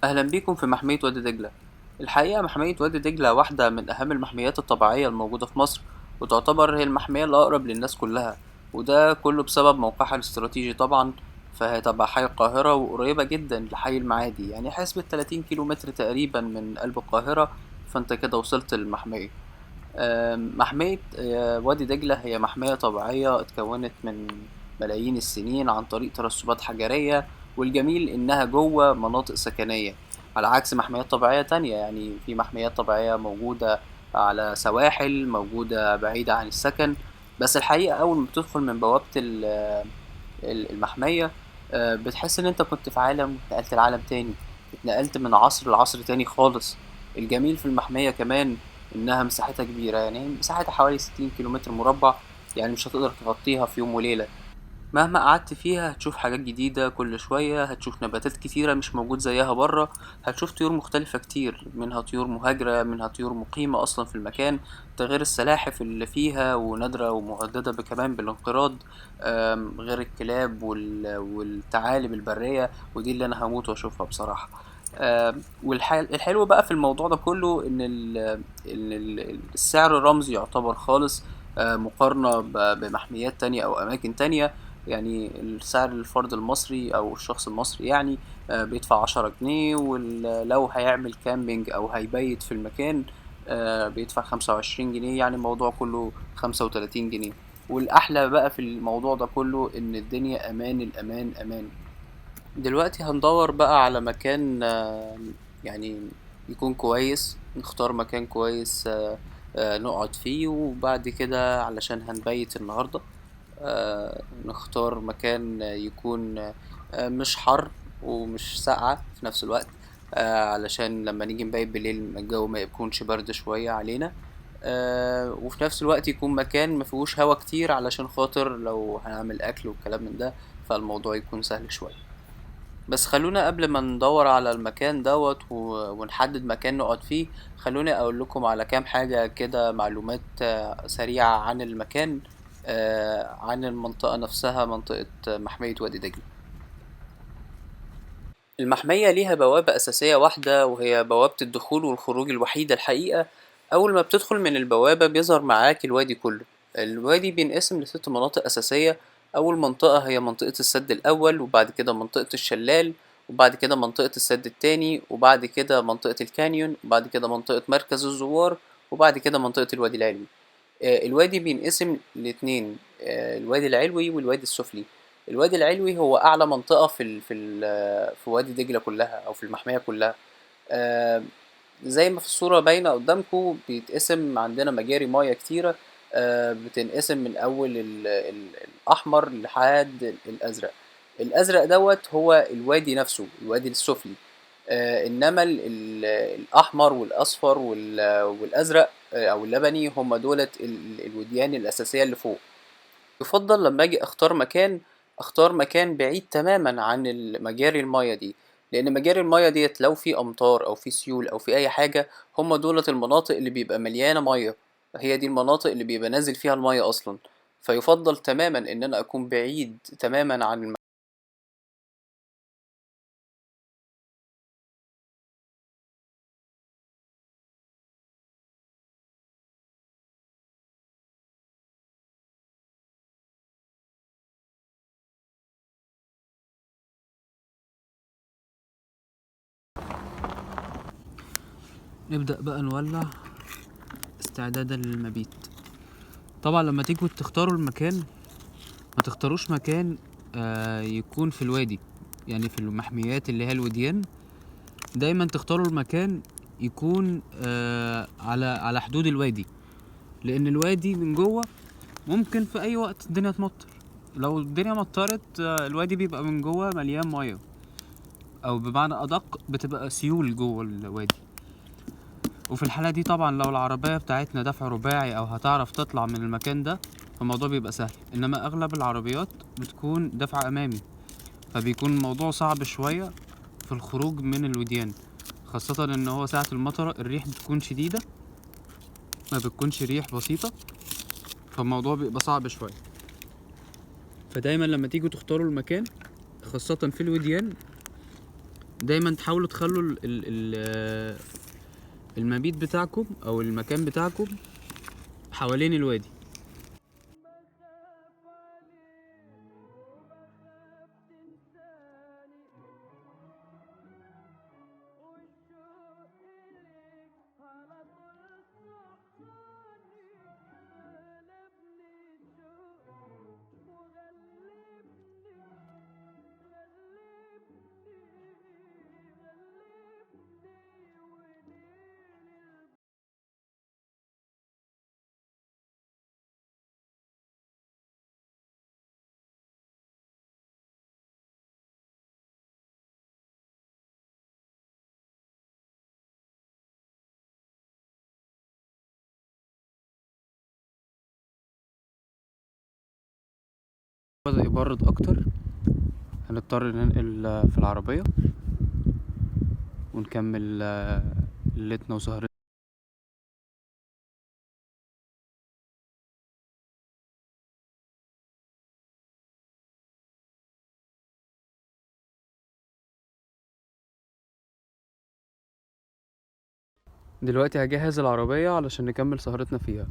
أهلا بيكم في محمية وادي دجلة. الحقيقة محمية وادي دجلة واحدة من أهم المحميات الطبيعية الموجودة في مصر، وتعتبر هي المحمية الأقرب للناس كلها، وده كله بسبب موقعها الاستراتيجي طبعا. فهي تبع حي القاهرة وقريبة جدا لحي المعادي، يعني حسبة 30 كيلو متر تقريبا من قلب القاهرة. فانت كده وصلت للمحمية. محمية وادي دجلة هي محمية طبيعية اتكونت من ملايين السنين عن طريق ترسبات حجرية، والجميل إنها جوه مناطق سكنية، على عكس محميات طبيعية تانية. يعني في محميات طبيعية موجودة على سواحل، موجودة بعيدة عن السكن. بس الحقيقة أول ما بتدخل من بوابة المحمية، بتحس إن أنت كنت في عالم، اتنقلت لعالم تاني، اتنقلت من عصر لعصر تاني خالص. الجميل في المحمية كمان إنها مساحتها كبيرة، يعني مساحتها حوالي 60 كيلومتر مربع، يعني مش هتقدر تغطيها في يوم وليلة. مهما قعدت فيها هتشوف حاجات جديدة كل شوية، هتشوف نباتات كتيرة مش موجود زيها برا، هتشوف طيور مختلفة كتير، منها طيور مهاجرة، منها طيور مقيمة أصلا في المكان. ده غير السلاحف اللي فيها ونادرة ومهددة كمان بالانقراض. غير الكلاب والثعالب البرية، ودي اللي أنا هموت وأشوفها بصراحة. والحلو بقى في الموضوع ده كله إن السعر رمزي يعتبر خالص، مقارنة بمحميات تانية أو أماكن تانية. يعني السعر للفرد المصري أو الشخص المصري يعني بيدفع 10 جنيه، ولو هيعمل كامبينج أو هيبيت في المكان بيدفع 25 جنيه، يعني الموضوع كله 35 جنيه. والأحلى بقى في الموضوع ده كله إن الدنيا أمان، الأمان أمان. دلوقتي هندور بقى على مكان يعني يكون كويس، نختار مكان كويس نقعد فيه، وبعد كده علشان هنبيت النهاردة نختار مكان يكون مش حر ومش ساقعة في نفس الوقت، علشان لما نيجي نبيت بالليل الجو ما يكونش برد شوية علينا. وفي نفس الوقت يكون مكان ما فيهوش هوا كتير، علشان خاطر لو هنعمل أكل والكلام من ده فالموضوع يكون سهل شوية. بس خلونا قبل ما ندور على المكان دوت ونحدد مكان نقعد فيه، خلوني اقول لكم على كام حاجة كده، معلومات سريعة عن المكان، عن المنطقة نفسها، منطقة محمية وادي دجلة. المحمية ليها بوابة أساسية واحدة، وهي بوابة الدخول والخروج الوحيدة الحقيقة. أول ما بتدخل من البوابة بيظهر معاك الوادي كله. الوادي بينقسم لست مناطق أساسية. أول منطقة هي منطقة السد الأول، وبعد كده منطقة الشلال، وبعد كده منطقة السد التاني، وبعد كده منطقة الكانيون، وبعد كده منطقة مركز الزوار، وبعد كده منطقة الوادي العلوي. الوادي بينقسم لاتنين، الوادي العلوي والوادي السفلي. الوادي العلوي هو أعلى منطقة في وادي دجلة كلها أو في المحمية كلها. آه، زي ما في الصورة باينة قدامكم، بيتقسم عندنا مجاري مياه كتيرة، بتنقسم من أول الأحمر لحد الأزرق. الأزرق دوت هو الوادي نفسه، الوادي السفلي. إنما الأحمر والأصفر والأزرق أو اللبني هم دولت الوديان الأساسية اللي فوق. يفضل لما أجي أختار مكان، أختار مكان بعيد تماما عن مجاري المياه دي، لأن مجاري المياه ديت لو في أمطار أو في سيول أو في أي حاجة، هم دولت المناطق اللي بيبقى مليانة مياه، هي دي المناطق اللي بيبقى نازل فيها المياه أصلا. فيفضل تماما إن أنا أكون بعيد تماما عن نبدأ بقى نولع استعدادا للمبيت. طبعا لما تيجوا تختاروا المكان ما تختاروش مكان يكون في الوادي، يعني في المحميات اللي هي الوديان دايما تختاروا المكان يكون على حدود الوادي، لان الوادي من جوه ممكن في اي وقت الدنيا تمطر. لو الدنيا مطرت الوادي بيبقى من جوه مليان ميه، او بمعنى ادق بتبقى سيول جوه الوادي. وفي الحالة دي طبعا لو العربية بتاعتنا دفع رباعي او هتعرف تطلع من المكان ده فالموضوع بيبقى سهل، انما اغلب العربيات بتكون دفع امامي، فبيكون الموضوع صعب شوية في الخروج من الوديان، خاصة ان هو ساعة المطرة الريح بتكون شديدة، ما بتكونش ريح بسيطة، فالموضوع بيبقى صعب شوية. فدايما لما تيجوا تختاروا المكان خاصة في الوديان دايما تحاولوا تخلوا المبيت بتاعكم او المكان بتاعكم حوالين الوادي. بدأ يبرد اكتر، هنضطر ننقل في العربية ونكمل ليلتنا وسهرتنا. دلوقتي هجهز العربية علشان نكمل سهرتنا فيها.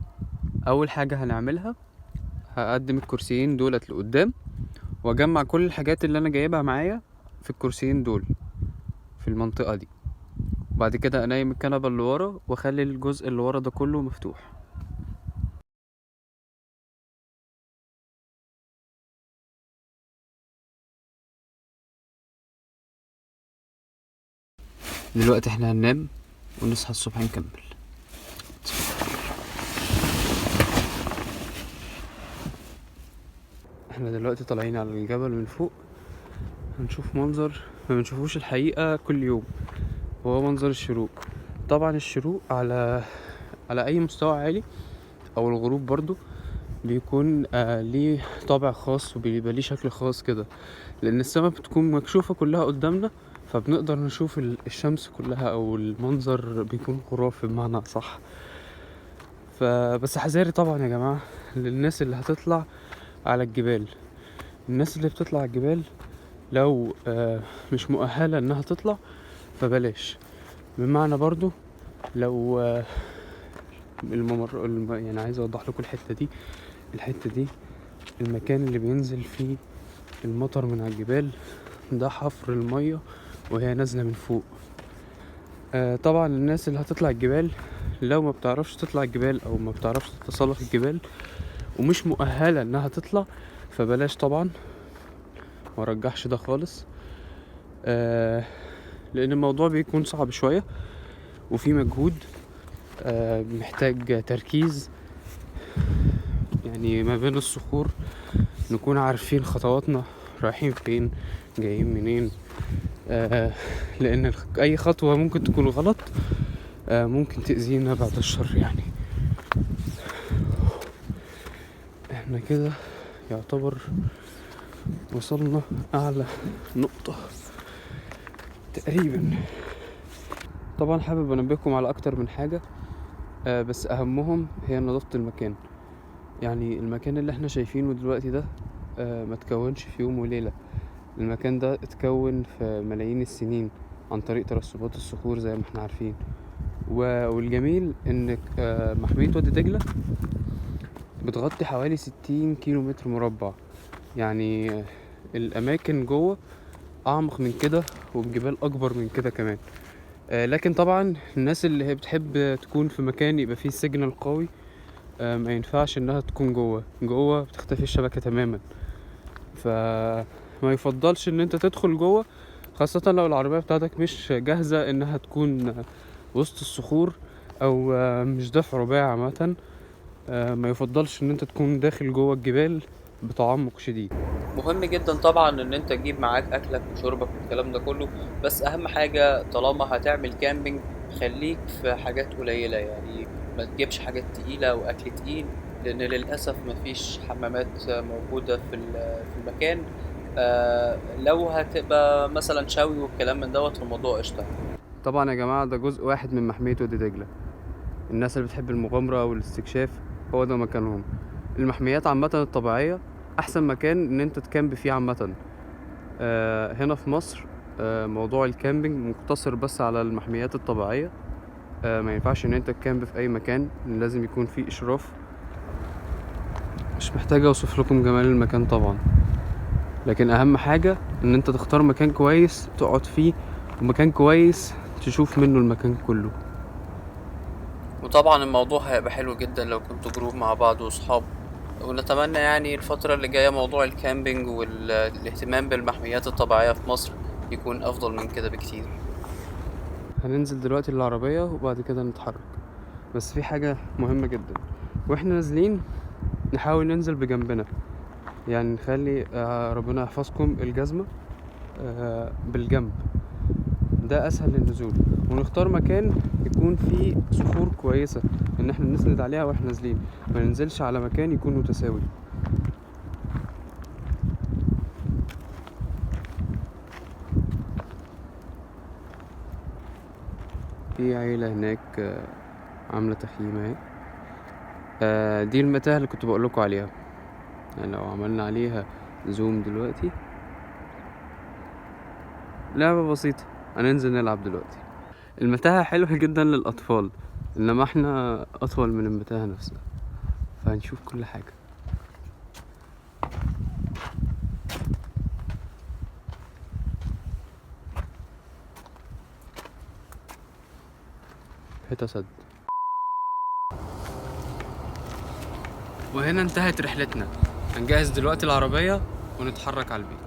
اول حاجة هنعملها هقدم الكرسيين دولت لقدام واجمع كل الحاجات اللي انا جايبها معايا في الكرسيين دول في المنطقة دي، وبعد كده انيم الكنبة اللي ورا واخلي الجزء اللي ورا ده كله مفتوح. دلوقتي احنا هننام ونصحى الصبح نكمل. احنا دلوقتي طالعين على الجبل من فوق، هنشوف منظر ما بنشوفوش الحقيقة كل يوم، وهو منظر الشروق. طبعا الشروق على اي مستوى عالي او الغروب برضو بيكون ليه طابع خاص وبيبقى ليه شكل خاص كده، لان السماء بتكون مكشوفة كلها قدامنا، فبنقدر نشوف الشمس كلها او المنظر بيكون خرافي بمعنى صح. فبس حذاري طبعا يا جماعة للناس اللي هتطلع على الجبال. الناس اللي بتطلع على الجبال لو مش مؤهلة انها تطلع فبلاش. بمعنى برضو لو يعني عايز اوضح لكم الحتة دي المكان اللي بينزل فيه المطر من على الجبال ده حفر المية وهي نازلة من فوق. طبعا الناس اللي هتطلع الجبال لو ما بتعرفش تطلع الجبال او ما بتعرفش تتسلق الجبال ومش مؤهلة انها تطلع فبلاش طبعا، ما رجحش ده خالص. لان الموضوع بيكون صعب شوية وفي مجهود، محتاج تركيز، يعني ما بين الصخور نكون عارفين خطواتنا رايحين فين جايين منين. لان اي خطوة ممكن تكون غلط ممكن تأذينا بعد الشر. يعني احنا كده يعتبر وصلنا اعلى نقطة تقريبا. طبعا حابب انبهكم على اكتر من حاجة، بس اهمهم هي نظافة المكان. يعني المكان اللي احنا شايفينه دلوقتي ده ما تكونش في يوم وليلة، المكان ده اتكون في ملايين السنين عن طريق ترسبات الصخور زي ما احنا عارفين. والجميل ان محمية وادي دجلة بتغطي حوالي 60 كيلو متر مربع، يعني الاماكن جوه اعمق من كده والجبال اكبر من كده كمان. لكن طبعا الناس اللي هي بتحب تكون في مكان يبقى فيه سيجنال قوي ما ينفعش انها تكون جوه بتختفي الشبكة تماما، فما يفضلش ان انت تدخل جوه، خاصة لو العربية بتاعتك مش جاهزة انها تكون وسط الصخور او مش دفع رباعي عامة. ما يفضلش ان انت تكون داخل جوه الجبال بتعمق شديد. مهم جدا طبعا ان انت تجيب معاك اكلك وشربك والكلام ده كله، بس اهم حاجة طالما هتعمل كامبينج خليك في حاجات قليلة، يعني ما تجيبش حاجات تقيلة واكل تقيل، لان للاسف مفيش حمامات موجودة في المكان. لو هتبقى مثلا شوي والكلام من دوت الموضوع قشطة. طبعا يا جماعة ده جزء واحد من محمية وادي دجلة، الناس اللي بتحب المغامرة والاستكشاف هو ده مكانهم. المحميات عامة الطبيعية احسن مكان ان انت تكامب فيه عامة. هنا في مصر موضوع الكامبينج مقتصر بس على المحميات الطبيعية. ما ينفعش ان انت تكامب في اي مكان، لازم يكون فيه اشراف. مش محتاج اوصف لكم جمال المكان طبعا، لكن اهم حاجة ان انت تختار مكان كويس تقعد فيه، ومكان كويس تشوف منه المكان كله. وطبعا الموضوع هيبقى حلو جدا لو كنتوا جروب مع بعض وصحاب. ونتمنى يعني الفترة اللي جاية موضوع الكامبينج والاهتمام بالمحميات الطبيعية في مصر يكون أفضل من كده بكتير. هننزل دلوقتي العربية وبعد كده نتحرك، بس في حاجة مهمة جدا واحنا نازلين، نحاول ننزل بجنبنا، يعني نخلي ربنا يحفظكم الجزمة بالجنب، ده اسهل للنزول. ونختار مكان يكون فيه صخور كويسة ان احنا نسند عليها واحنا نازلين، ما ننزلش على مكان يكون متساوي. في عيلة هناك عاملة تخييم اهي. دي المتاهة اللي كنت بقولكوا عليها، يعني لو عملنا عليها زوم دلوقتي، لعبة بسيطة. هننزل نلعب دلوقتي. المتاهة حلوة جدا للأطفال، إنما احنا أطول من المتاهة نفسها، فهنشوف كل حاجة. حتة سد. وهنا انتهت رحلتنا. هنجهز دلوقتي العربية ونتحرك على البيت.